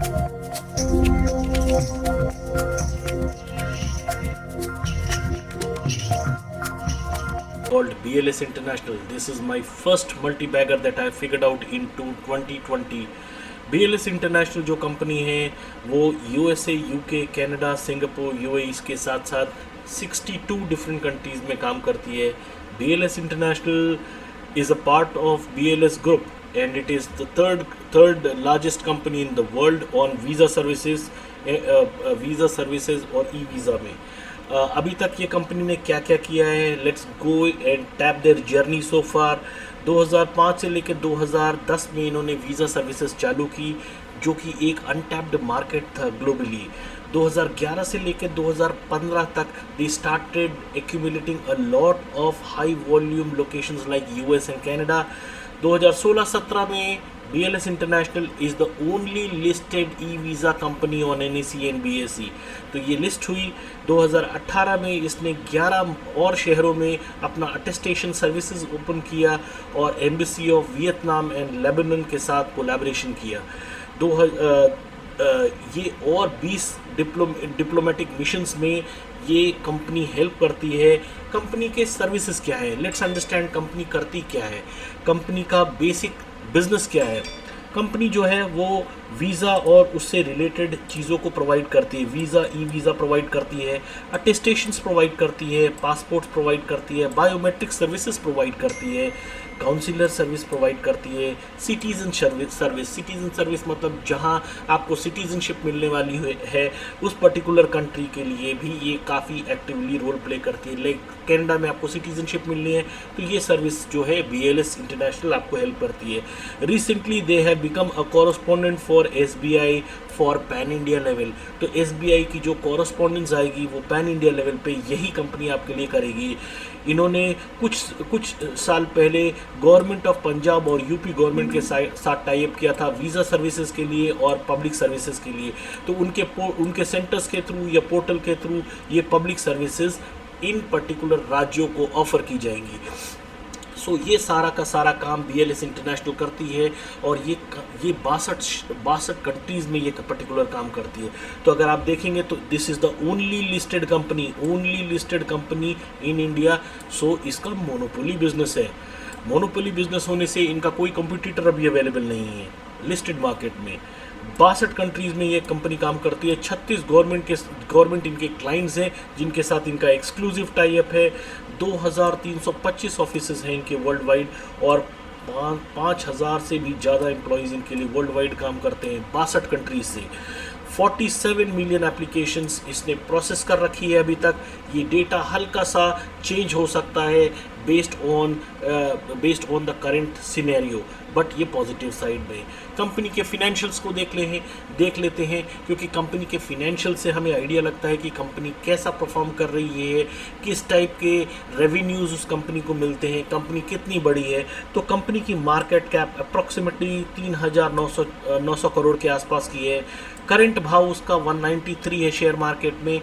Called BLS International. This is my first multi-bagger that I figured out into 2020. BLS International जो company है वो USA, UK, Canada, Singapore, UAE के साथ साथ 62 different countries में काम करती है. BLS International is a part of BLS Group and it is the third largest company in the world on visa services और ई-वीज़ा में. अभी तक ये कंपनी ने क्या क्या किया है, let's go and tap their journey so far. 2005 से लेकर 2010 में इन्होंने वीज़ा सर्विसेज चालू की जो कि एक अनटैप्ड मार्केट था ग्लोबली. 2011 से लेकर 2015 तक they started accumulating a lot of high volume locations like US and Canada. 2016-17 में BLS International is the only listed e-visa company on NSE and BSE. तो ये लिस्ट हुई. 2018 में इसने 11 और शहरों में अपना अटेस्टेशन सर्विसेज ओपन किया और embassy of Vietnam and Lebanon के साथ कोलैबोरेशन किया. ये और 20 डिप्लोमेटिक मिशंस में ये कंपनी हेल्प करती है. कंपनी के सर्विसेज क्या है, लेट्स अंडरस्टैंड कंपनी करती क्या है, कंपनी का बेसिक बिजनेस क्या है. कंपनी जो है वो वीज़ा और उससे रिलेटेड चीज़ों को प्रोवाइड करती है. वीज़ा, ई वीज़ा प्रोवाइड करती है, अटेस्टेशंस प्रोवाइड करती है, पासपोर्ट्स प्रोवाइड करती है, बायोमेट्रिक सर्विसेज प्रोवाइड करती है, काउंसिलर सर्विस प्रोवाइड करती है, सिटीज़न सर्विस मतलब जहां आपको सिटीज़नशिप मिलने वाली है उस पर्टिकुलर कंट्री के लिए भी ये काफ़ी एक्टिवली रोल प्ले करती है. लाइक कनाडा में आपको सिटीज़नशिप मिलनी है तो ये सर्विस जो है BLS इंटरनेशनल आपको हेल्प करती है. Recently they have become a correspondent for SBI for pan India level. तो SBI की जो कॉरेस्पॉन्डेंस आएगी वो पैन इंडिया लेवल पे यही कंपनी आपके लिए करेगी. इन्होंने कुछ साल पहले गवर्नमेंट ऑफ पंजाब और यूपी गवर्नमेंट के साथ टाई अप किया था वीज़ा सर्विसेज के लिए और पब्लिक सर्विसेज के लिए. तो उनके सेंटर्स के थ्रू या पोर्टल के थ्रू ये पब्लिक सर्विसेज इन पर्टिकुलर राज्यों को ऑफ़र की जाएंगी. सो ये सारा का सारा काम BLS इंटरनेशनल करती है और ये 62 कंट्रीज़ में ये पर्टिकुलर काम करती है. तो अगर आप देखेंगे तो this is the only listed company in India. So इसका मोनोपोली बिजनेस है. मोनोपोली बिजनेस होने से इनका कोई कंपटीटर अभी अवेलेबल नहीं है लिस्टेड मार्केट में. 62 कंट्रीज़ में ये कंपनी काम करती है. 36 गवर्नमेंट इनके क्लाइंट्स हैं जिनके साथ इनका एक्सक्लूसिव टाई अप है. 2325 ऑफिसेज हैं इनके वर्ल्ड वाइड और 5000 से भी ज़्यादा एम्प्लॉयज़ इनके लिए वर्ल्ड वाइड काम करते हैं 62 कंट्रीज से. 47 मिलियन एप्लीकेशंस इसने प्रोसेस कर रखी है अभी तक. ये डेटा हल्का सा चेंज हो सकता है based on the current scenario, but ये पॉजिटिव साइड में. कंपनी के फिनेंशियल्स को देख लेते हैं क्योंकि कंपनी के फिनेंशियल से हमें आइडिया लगता है कि कंपनी कैसा परफॉर्म कर रही है, किस टाइप के रेवेन्यूज़ उस कंपनी को मिलते हैं, कंपनी कितनी बड़ी है. तो कंपनी की मार्केट कैप अप्रॉक्सीमेटली 3900 करोड़ के आसपास की है. करंट भाव उसका 193 है शेयर मार्केट में.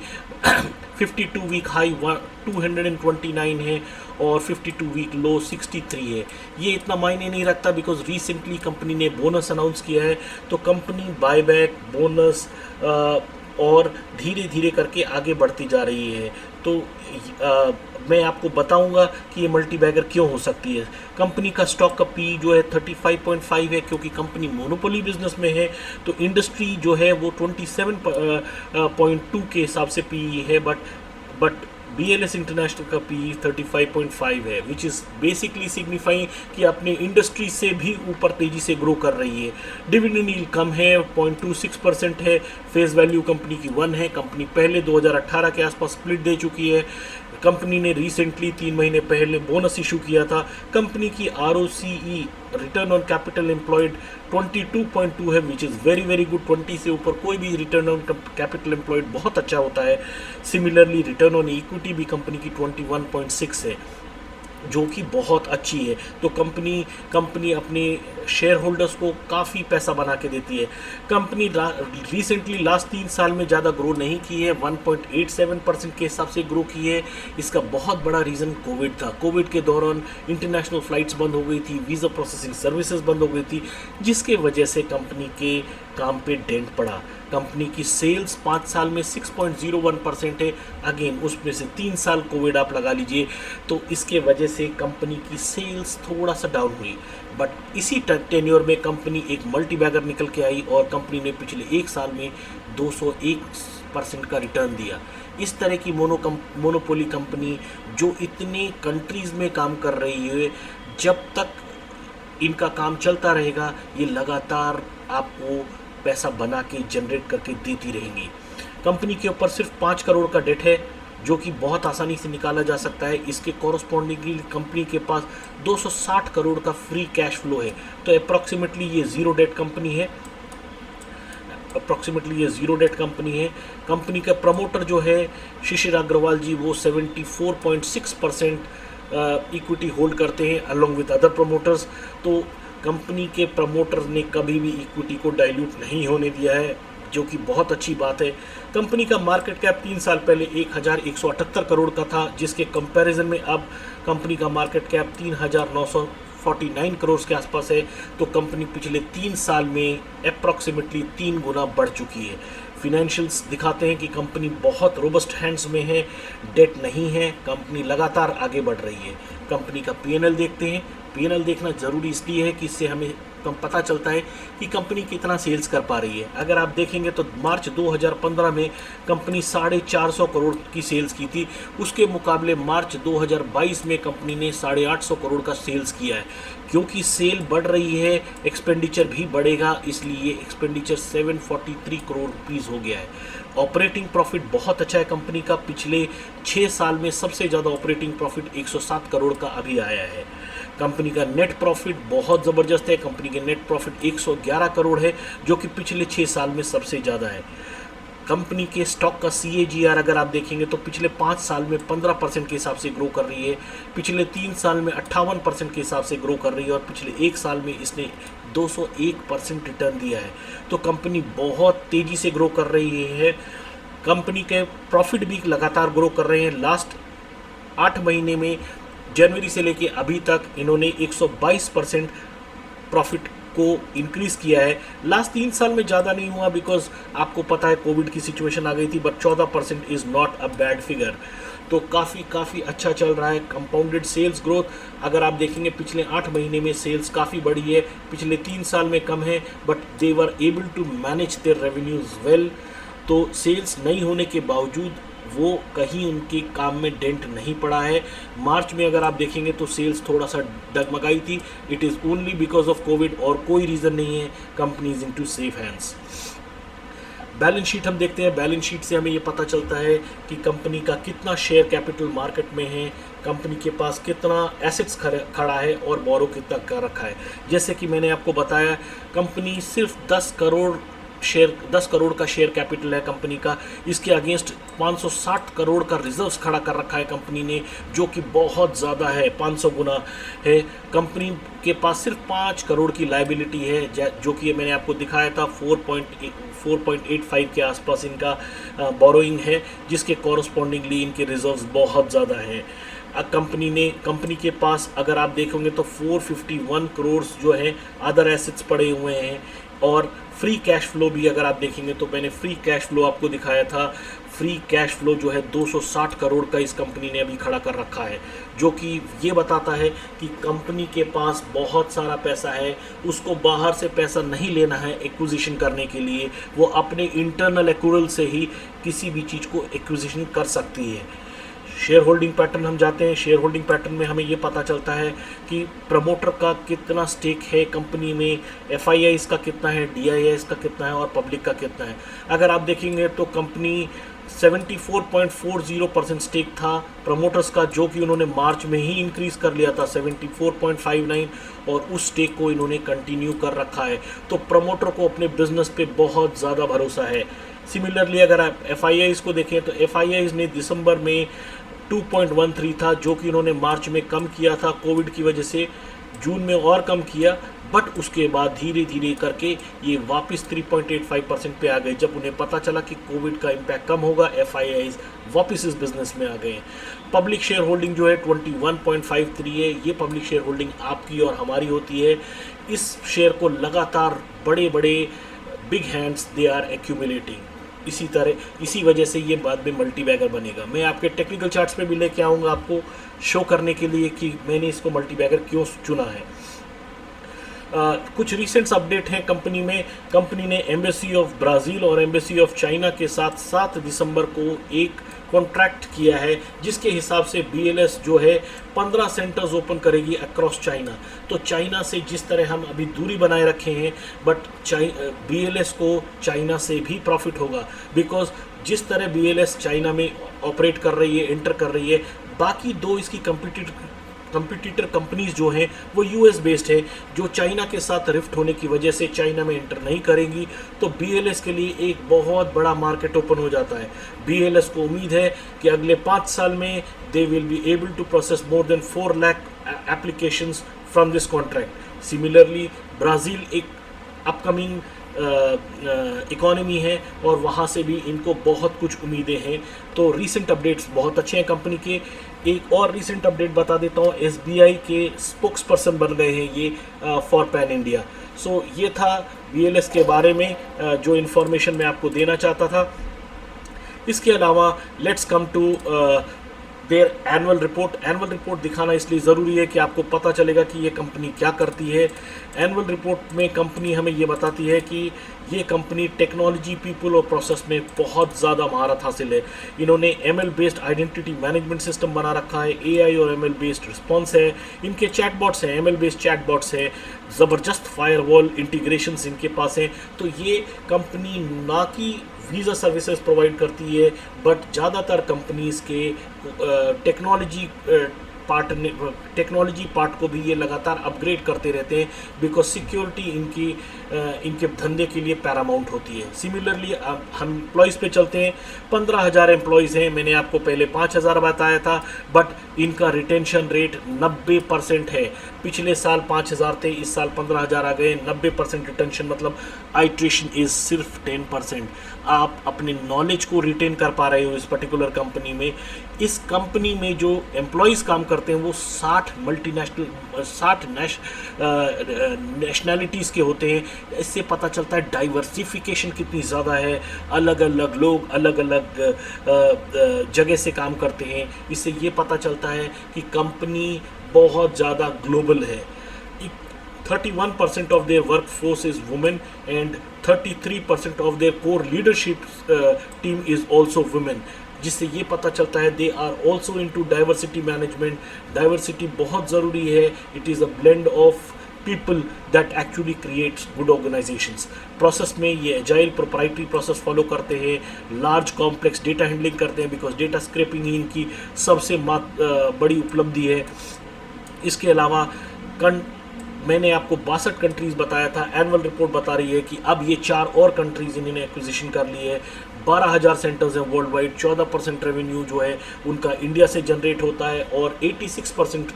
52 वीक हाई 229 है और 52 वीक लो 63 है. ये इतना मायने नहीं रखता बिकॉज रिसेंटली कंपनी ने बोनस अनाउंस किया है. तो कंपनी बायबैक, बोनस और धीरे धीरे करके आगे बढ़ती जा रही है. तो मैं आपको बताऊंगा कि ये मल्टीबैगर क्यों हो सकती है. कंपनी का स्टॉक का पी जो है 35.5 है क्योंकि कंपनी मोनोपोली बिजनेस में है. तो इंडस्ट्री जो है वो 27.2 के हिसाब से पी है, बट BLS इंटरनेशनल का पी 35.5 है विच इज़ बेसिकली सिग्निफाइंग कि अपने इंडस्ट्री से भी ऊपर तेज़ी से ग्रो कर रही है. डिविडेंड यील्ड कम है, 0.26% है. फेस वैल्यू कंपनी की 1 है. कंपनी पहले 2018 के आसपास स्प्लिट दे चुकी है. कंपनी ने रिसेंटली 3 महीने पहले बोनस इशू किया था. कंपनी की ROCE return on capital employed 22.2 है which is very very good. 20 से ऊपर कोई भी रिटर्न ऑन कैपिटल एम्प्लॉयड बहुत अच्छा होता है. सिमिलरली रिटर्न ऑन इक्विटी भी कंपनी की 21.6 है जो कि बहुत अच्छी है. तो कंपनी अपने शेयर होल्डर्स को काफ़ी पैसा बना के देती है. कंपनी रिसेंटली लास्ट 3 साल में ज़्यादा ग्रो नहीं की है, 1.87% के हिसाब से ग्रो की है. इसका बहुत बड़ा रीज़न कोविड था. कोविड के दौरान इंटरनेशनल फ़्लाइट्स बंद हो गई थी, वीज़ा प्रोसेसिंग सर्विसेज बंद हो गई थी, जिसके वजह से काम पे डेंट पड़ा। कंपनी की सेल्स 5 साल में 6.01% है। अगेन उसमें से 3 साल कोविड आप लगा लीजिए, तो इसके वजह से कंपनी की सेल्स थोड़ा सा डाउन हुई। बट इसी टेन्योर में कंपनी एक मल्टी बैगर निकल के आई और कंपनी ने पिछले 1 साल में 201% का रिटर्न दिया। इस तरह की मोनोपोली कंपनी जो इतने कंट्रीज़ में काम कर रही है, जब तक इनका काम चलता रहेगा ये लगातार आपको पैसा बना के जनरेट करके देती रहेंगी। कंपनी के ऊपर सिर्फ 5 करोड़ का डेट है जो कि बहुत आसानी से निकाला जा सकता है। इसके कॉरस्पॉन्डिंगली कंपनी के पास 260 करोड़ का फ्री कैश फ्लो है। तो अप्रॉक्सीमेटली ये ज़ीरो डेट कंपनी है। कंपनी का प्रमोटर जो है शिशिर अग्रवाल जी, वो 74.6% इक्विटी होल्ड करते हैं अलोंग विद अदर प्रमोटर्स। तो कंपनी के प्रमोटर ने कभी भी इक्विटी को डाइल्यूट नहीं होने दिया है, जो कि बहुत अच्छी बात है। कंपनी का मार्केट कैप 3 साल पहले 1178 करोड़ का था, जिसके कंपैरिजन में अब कंपनी का मार्केट कैप 3949 करोड़ के आसपास है। तो कंपनी पिछले 3 साल में अप्रॉक्सीमेटली 3 गुना बढ़ चुकी है। फिनेंशियल्स दिखाते हैं कि कंपनी बहुत रोबस्ट हैंड्स में है, डेट नहीं है, कंपनी लगातार आगे बढ़ रही है। कंपनी का पीएनएल देखते हैं। पीएनएल देखना ज़रूरी इसलिए है कि इससे हमें पता चलता है कि कंपनी कितना सेल्स कर पा रही है। अगर आप देखेंगे तो मार्च 2015 में कंपनी 450 करोड़ की सेल्स की थी, उसके मुकाबले मार्च 2022 में कंपनी ने 850 करोड़ का सेल्स किया है। क्योंकि सेल बढ़ रही है, एक्सपेंडिचर भी बढ़ेगा, इसलिए एक्सपेंडिचर 743 करोड़ रुपीज़ हो गया है। ऑपरेटिंग प्रॉफिट बहुत अच्छा है कंपनी का। पिछले 6 साल में सबसे ज़्यादा ऑपरेटिंग प्रॉफिट 107 करोड़ का अभी आया है। कंपनी का नेट प्रॉफिट बहुत ज़बरदस्त है। कंपनी के नेट प्रॉफिट 111 करोड़ है, जो कि पिछले 6 साल में सबसे ज़्यादा है। कंपनी के स्टॉक का CAGR अगर आप देखेंगे तो पिछले 5 साल में 15% के हिसाब से ग्रो कर रही है, पिछले 3 साल में 58% के हिसाब से ग्रो कर रही है और पिछले 1 साल में इसने 201% रिटर्न दिया है। तो कंपनी बहुत तेज़ी से ग्रो कर रही है। कंपनी के प्रॉफिट भी लगातार ग्रो कर रहे हैं। लास्ट 8 महीने में जनवरी से लेके अभी तक इन्होंने 122% प्रॉफिट को इंक्रीज़ किया है। लास्ट 3 साल में ज़्यादा नहीं हुआ, बिकॉज आपको पता है कोविड की सिचुएशन आ गई थी, but 14% is not a bad figure. तो काफ़ी अच्छा चल रहा है। कंपाउंडेड सेल्स ग्रोथ अगर आप देखेंगे पिछले 8 महीने में सेल्स काफ़ी बढ़ी है, पिछले 3 साल में कम है, but they were able to manage their revenues well. तो सेल्स नहीं होने के बावजूद वो कहीं उनके काम में डेंट नहीं पड़ा है। मार्च में अगर आप देखेंगे तो सेल्स थोड़ा सा डगमगाई थी। It is only because of Covid और कोई रीज़न नहीं है। Company is into safe hands. Balance sheet हम देखते हैं। बैलेंस शीट से हमें ये पता चलता है कि कंपनी का कितना शेयर कैपिटल मार्केट में है, कंपनी के पास कितना एसेट्स खड़ा है और बोरो कितना कर रखा है। जैसे कि मैंने आपको बताया, कंपनी सिर्फ 10 करोड़ का शेयर कैपिटल है कंपनी का। इसके अगेंस्ट 560 करोड़ का रिजर्व्स खड़ा कर रखा है कंपनी ने, जो कि बहुत ज़्यादा है, 500 गुना है। कंपनी के पास सिर्फ 5 करोड़ की लायबिलिटी है, जो कि मैंने आपको दिखाया था 4.85 के आसपास इनका बोरोइंग है, जिसके कॉरस्पॉन्डिंगली इनके रिजर्व्स बहुत ज़्यादा हैं। कंपनी के पास अगर आप देखोगे तो 451 करोड़ जो है अदर एसेट्स पड़े हुए हैं। और फ्री कैश फ्लो भी अगर आप देखेंगे तो मैंने फ्री कैश फ्लो आपको दिखाया था। फ्री कैश फ्लो जो है 260 करोड़ का इस कंपनी ने अभी खड़ा कर रखा है, जो कि ये बताता है कि कंपनी के पास बहुत सारा पैसा है। उसको बाहर से पैसा नहीं लेना है एक्विजिशन करने के लिए, वो अपने इंटरनल एक्रूवल से ही किसी भी चीज़ को एक्विजिशन कर सकती है। शेयर होल्डिंग पैटर्न हम जाते हैं। शेयर होल्डिंग पैटर्न में हमें ये पता चलता है कि प्रमोटर का कितना स्टेक है कंपनी में, FIIs का कितना है, DIIs का कितना है और पब्लिक का कितना है। अगर आप देखेंगे तो कंपनी 74.40% स्टेक था प्रमोटर्स का, जो कि उन्होंने मार्च में ही इंक्रीज़ कर लिया था 74.59, और उस स्टेक को इन्होंने कंटिन्यू कर रखा है। तो प्रमोटर को अपने बिजनेस पे बहुत ज़्यादा भरोसा है। सिमिलरली अगर आप FIIs को देखें तो FIIs ने दिसंबर में 2.13 था, जो कि उन्होंने मार्च में कम किया था कोविड की वजह से, जून में और कम किया, बट उसके बाद धीरे धीरे करके ये वापस 3.85% पे आ गए। जब उन्हें पता चला कि कोविड का इम्पैक्ट कम होगा, FIIs वापस इस बिज़नेस में आ गए। पब्लिक शेयर होल्डिंग जो है 21.53 है। ये पब्लिक शेयर होल्डिंग आपकी और हमारी होती है। इस शेयर को लगातार बड़े बड़े big hands they are accumulating. इसी वजह से ये बाद में मल्टी बैगर बनेगा। मैं आपके टेक्निकल चार्ट्स पे भी लेके आऊँगा आपको शो करने के लिए कि मैंने इसको मल्टी बैगर क्यों चुना है। कुछ रिसेंट्स अपडेट हैं कंपनी में। कंपनी ने एम्बेसी ऑफ ब्राज़ील और एम्बेसी ऑफ चाइना के साथ 7 दिसंबर को एक कॉन्ट्रैक्ट किया है, जिसके हिसाब से BLS जो है 15 सेंटर्स ओपन करेगी अक्रॉस चाइना। तो चाइना से जिस तरह हम अभी दूरी बनाए रखे हैं, बट BLS को चाइना से भी प्रॉफिट होगा, बिकॉज जिस तरह BLS चाइना में ऑपरेट कर रही है, एंटर कर रही है, बाकी दो इसकी कंपटीटर कंपनीज जो हैं वो US बेस्ड है, जो चाइना के साथ रिफ्ट होने की वजह से चाइना में एंटर नहीं करेंगी। तो BLS के लिए एक बहुत बड़ा मार्केट ओपन हो जाता है। BLS को उम्मीद है कि अगले 5 साल में they will be able to process more than 4 lakh applications from this contract. Similarly Brazil एक अपकमिंग इकोनॉमी है और वहाँ से भी इनको बहुत कुछ उम्मीदें हैं। तो रीसेंट अपडेट्स बहुत अच्छे हैं कंपनी के। एक और रीसेंट अपडेट बता देता हूँ, SBI के स्पोक्स पर्सन बन गए हैं ये फॉर पैन इंडिया। सो ये था BLS के बारे में जो इन्फॉर्मेशन मैं आपको देना चाहता था। इसके अलावा let's come to their annual report दिखाना इसलिए ज़रूरी है कि आपको पता चलेगा कि ये कंपनी क्या करती है। एनुअल रिपोर्ट में कंपनी हमें ये बताती है कि ये कंपनी टेक्नोलॉजी, पीपल और प्रोसेस में बहुत ज़्यादा महारत हासिल है। इन्होंने ML based identity management system बना रखा है, AI और ML बेस्ड रिस्पॉन्स है, इनके चैटबॉट्स हैं, ML बेस्ड चैटबॉट्स है, ज़बरदस्त फायरवॉल इंटीग्रेशंस इनके पास हैं। तो ये कंपनी ना कि वीज़ा सर्विसेज प्रोवाइड करती है, बट ज़्यादातर कंपनीज़ के टेक्नोलॉजी पार्ट को भी ये लगातार अपग्रेड करते रहते हैं, बिकॉज सिक्योरिटी इनके धंधे के लिए पैरामाउंट होती है। सिमिलरली हम एम्प्लॉयज़ पे चलते हैं। 15,000 एम्प्लॉयज़ हैं, मैंने आपको पहले 5,000 बताया था, बट इनका रिटेंशन रेट 90% है। पिछले साल 5,000 थे, इस साल 15,000 आ गए। 90% रिटेंशन मतलब आइट्रेशन इज़ सिर्फ 10%। आप अपने नॉलेज को रिटेन कर पा रहे हो इस पर्टिकुलर कंपनी में। इस कंपनी में जो एम्प्लॉयज़ काम करते हैं वो 60 नेशनैलिटीज़ के होते हैं। इससे पता चलता है डाइवर्सिफिकेशन कितनी ज़्यादा है, अलग अलग लोग अलग अलग जगह से काम करते हैं। इससे ये पता चलता है कि कंपनी बहुत ज़्यादा ग्लोबल है। 31% of their workforce is women and 33% of their core leadership team is also women, जिससे ये पता चलता है they are also into diversity management। Diversity बहुत ज़रूरी है। It is a blend of people that actually creates good organizations। Process में ये एजाइल प्रोप्राइटरी प्रोसेस फॉलो करते हैं, लार्ज कॉम्प्लेक्स डेटा हैंडलिंग करते हैं, बिकॉज डेटा स्क्रैपिंग ही इनकी सबसे बड़ी उपलब्धि है। इसके अलावा मैंने आपको 62 कंट्रीज़ बताया था। एनुअल रिपोर्ट बता रही है कि अब ये 4 और कंट्रीज़ इन्होंने एक्विजिशन कर ली है। 12,000 सेंटर्स हैं वर्ल्ड वाइड। 14% रेवेन्यू जो है उनका इंडिया से जनरेट होता है और 86%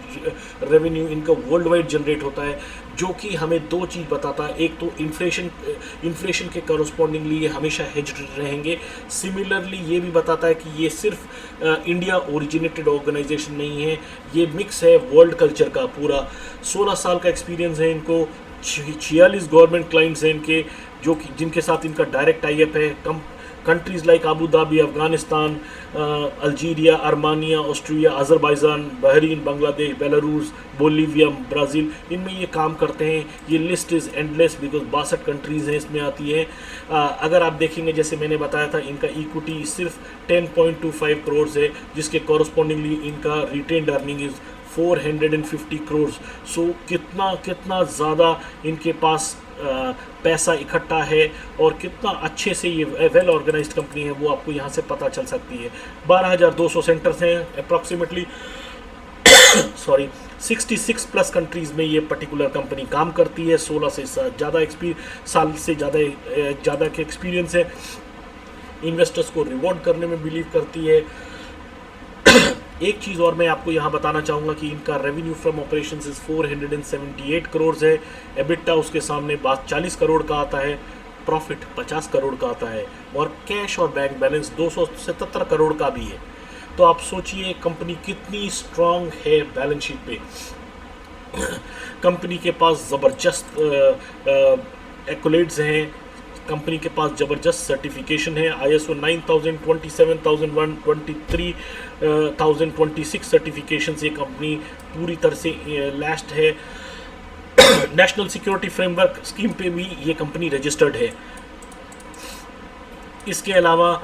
रेवेन्यू इनका वर्ल्ड वाइड जनरेट होता है, जो कि हमें 2 चीज़ बताता है। एक तो इन्फ्लेशन के करस्पॉन्डिंगली ये हमेशा हेज्ड रहेंगे। सिमिलरली ये भी बताता है कि ये सिर्फ इंडिया ओरिजिनेटेड ऑर्गेनाइजेशन नहीं है, ये मिक्स है वर्ल्ड कल्चर का पूरा। 16 साल का एक्सपीरियंस है इनको। 46 गवर्नमेंट क्लाइंट्स हैं इनके, जो कि जिनके साथ इनका डायरेक्ट टाई-अप है। Countries like Abu Dhabi, Afghanistan, Algeria, Armenia, Austria, Azerbaijan, Bahrain, Bangladesh, Belarus, Bolivia, Brazil, इनमें ये काम करते हैं। ये list is endless because 62 countries हैं इसमें आती है। अगर आप देखेंगे, जैसे मैंने बताया था, इनका इक्विटी सिर्फ 10.25 करोड़ है, जिसके कॉरस्पॉन्डिंगली इनका रिटेन्ड अर्निंग इज़ 450 करोड़। सो कितना ज़्यादा इनके पास पैसा इकट्ठा है और कितना अच्छे से ये वेल ऑर्गेनाइज्ड कंपनी है, वो आपको यहाँ से पता चल सकती है। 12,200 सेंटर्स हैं अप्रॉक्सीमेटली। 66 प्लस कंट्रीज़ में ये पर्टिकुलर कंपनी काम करती है। 16 से ज़्यादा साल से ज़्यादा के एक्सपीरियंस है। इन्वेस्टर्स को रिवॉर्ड करने में बिलीव करती है। एक चीज़ और मैं आपको यहाँ बताना चाहूँगा कि इनका revenue from operations is 478 crore है। एबिटा उसके सामने 40 करोड़ का आता है, प्रॉफिट 50 करोड़ का आता है, और कैश और बैंक बैलेंस 277 करोड़ का भी है। तो आप सोचिए कंपनी कितनी स्ट्रांग है बैलेंस शीट पे। कंपनी के पास ज़बरदस्त एक्कोलेड्स हैं, कंपनी के पास ज़बरदस्त सर्टिफिकेशन है, ISO 9000, 27001, 23026 सर्टिफिकेशन से कंपनी पूरी तरह से लैस्ड है। नेशनल सिक्योरिटी फ्रेमवर्क स्कीम पे भी ये कंपनी रजिस्टर्ड है। इसके अलावा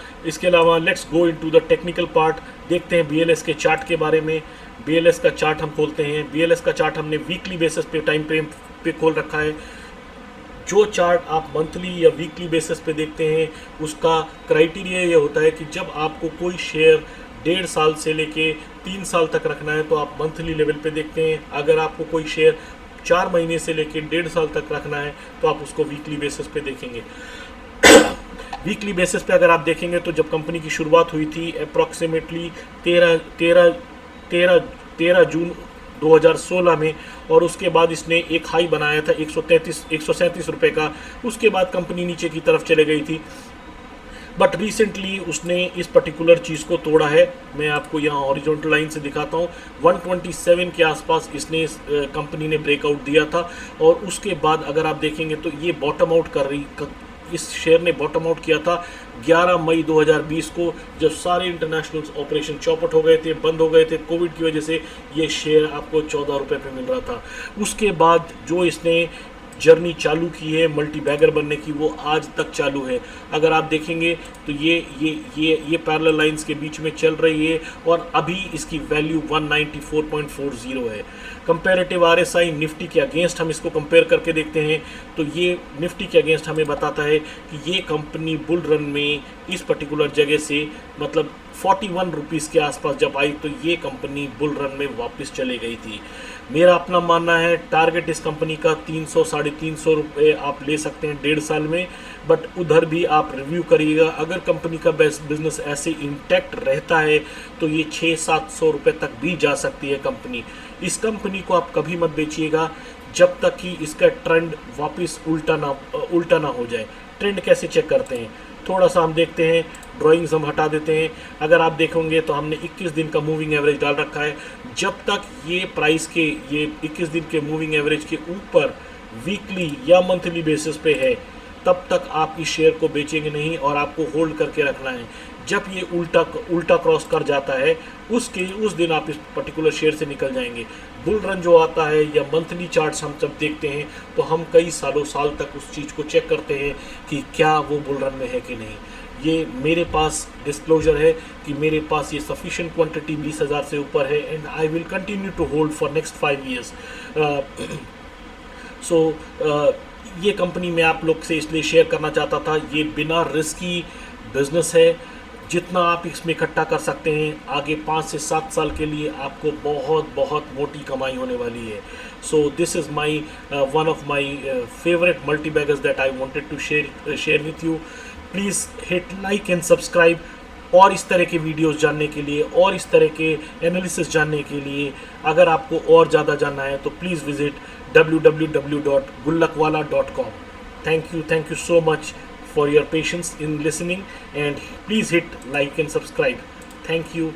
let's go into the technical part. देखते हैं BLS के चार्ट के बारे में। BLS का चार्ट हम खोलते हैं। BLS का चार्ट हमने वीकली बेसिस पे टाइम फ्रेम पे खोल रखा है। जो चार्ट आप मंथली या वीकली बेसिस पे देखते हैं उसका क्राइटेरिया ये होता है कि जब आपको कोई शेयर 1.5 साल से लेके 3 साल तक रखना है तो आप मंथली लेवल पे देखते हैं। अगर आपको कोई शेयर 4 महीने से लेके 1.5 साल तक रखना है तो आप उसको वीकली बेसिस पे देखेंगे। वीकली बेसिस पे अगर आप देखेंगे तो जब कंपनी की शुरुआत हुई थी अप्रॉक्सीमेटली 13 जून 2016 में, और उसके बाद इसने एक हाई बनाया था 137 रुपये का। उसके बाद कंपनी नीचे की तरफ चले गई थी, बट रिसेंटली उसने इस पर्टिकुलर चीज़ को तोड़ा है। मैं आपको यहाँ हॉरिजॉन्टल लाइन से दिखाता हूँ। 127 के आसपास इसने कंपनी ने ब्रेकआउट दिया था, और उसके बाद अगर आप देखेंगे तो ये बॉटम आउट इस शेयर ने बॉटम आउट किया था 11 मई 2020 को, जब सारे इंटरनेशनल ऑपरेशन चौपट हो गए थे, बंद हो गए थे कोविड की वजह से। ये शेयर आपको 14 रुपये पे मिल रहा था। उसके बाद जो इसने जर्नी चालू की है मल्टी बैगर बनने की, वो आज तक चालू है। अगर आप देखेंगे तो ये पैरेलल लाइंस के बीच में चल रही है, और अभी इसकी वैल्यू 194.40 है। कंपैरेटिव RSI निफ्टी के अगेंस्ट हम इसको कंपेयर करके देखते हैं तो ये निफ्टी के अगेंस्ट हमें बताता है कि ये कंपनी बुल रन में इस पर्टिकुलर जगह से मतलब 41 रुपीज़ के आसपास जब आई तो ये कंपनी बुल रन में वापस चली गई थी। मेरा अपना मानना है टारगेट इस कंपनी का 300 साढ़े 300 रुपये आप ले सकते हैं 1.5 साल में, बट उधर भी आप रिव्यू करिएगा। अगर कंपनी का बिजनेस ऐसे इंटैक्ट रहता है तो ये 600-700 रुपये तक भी जा सकती है कंपनी। इस कंपनी को आप कभी मत बेचिएगा जब तक कि इसका ट्रेंड वापस उल्टा ना हो जाए। ट्रेंड कैसे चेक करते हैं, थोड़ा सा हम देखते हैं। ड्राइंग्स हम हटा देते हैं। अगर आप देखोगे तो हमने 21 दिन का मूविंग एवरेज डाल रखा है। जब तक ये प्राइस के ये 21 दिन के मूविंग एवरेज के ऊपर वीकली या मंथली बेसिस पे है, तब तक आप इस शेयर को बेचेंगे नहीं और आपको होल्ड करके रखना है। जब ये उल्टा क्रॉस कर जाता है उस दिन आप इस पर्टिकुलर शेयर से निकल जाएंगे। बुल रन जो आता है या मंथली चार्ट्स हम जब देखते हैं तो हम कई साल तक उस चीज़ को चेक करते हैं कि क्या वो बुल रन में है कि नहीं। ये मेरे पास डिस्क्लोजर है कि मेरे पास ये सफिशिएंट क्वांटिटी 20,000 से ऊपर है, and I will continue to hold for next 5 years. ये कंपनी मैं आप लोग से इसलिए शेयर करना चाहता था। ये बिना रिस्की बिजनेस है। जितना आप इसमें इकट्ठा कर सकते हैं आगे 5 से 7 साल के लिए आपको बहुत मोटी कमाई होने वाली है। So this is my one of my favourite multi baggers that I wanted to share with you. Please hit like and subscribe. और इस तरह के वीडियोस जानने के लिए और इस तरह के एनालिसिस जानने के लिए अगर आपको और ज़्यादा जानना है तो please visit www.gullakwala.com। Thank you so much for your patience in listening, and please hit like and subscribe. Thank you.